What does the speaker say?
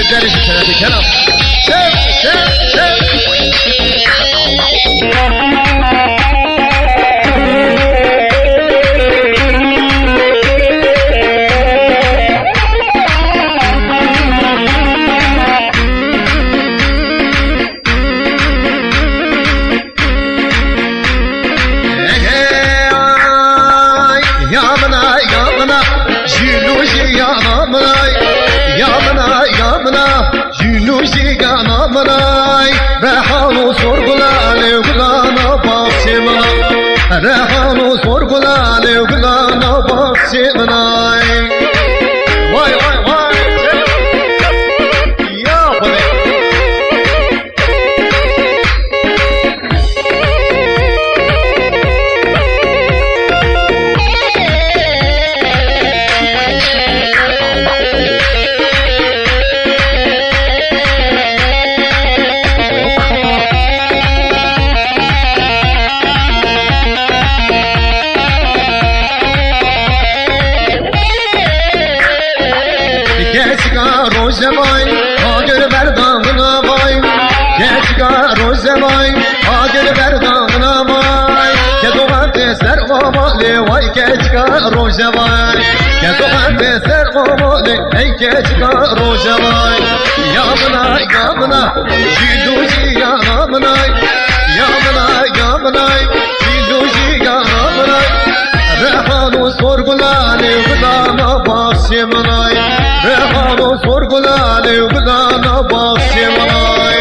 güzel işi tarafı Kenan. Çek, çek, çek. Rehanu sorgulane gulana bahçemana Rehanu sorgulane gulana bahçemana Vay vay vay Ya bana Roze vay, agır berdağına vay. Geçka roze vay, agır berdağına vay. Kedoğan teser ovali vay, geçka roze vay. Kedoğan teser ovali, ey geçka roze vay. Yamına, yamına, jiluji yamına. Yamına, yamına, jiluji yamına. Rehanu sorgulane gudana bahşemanay Rehanu sorgulane gudana bahşemanay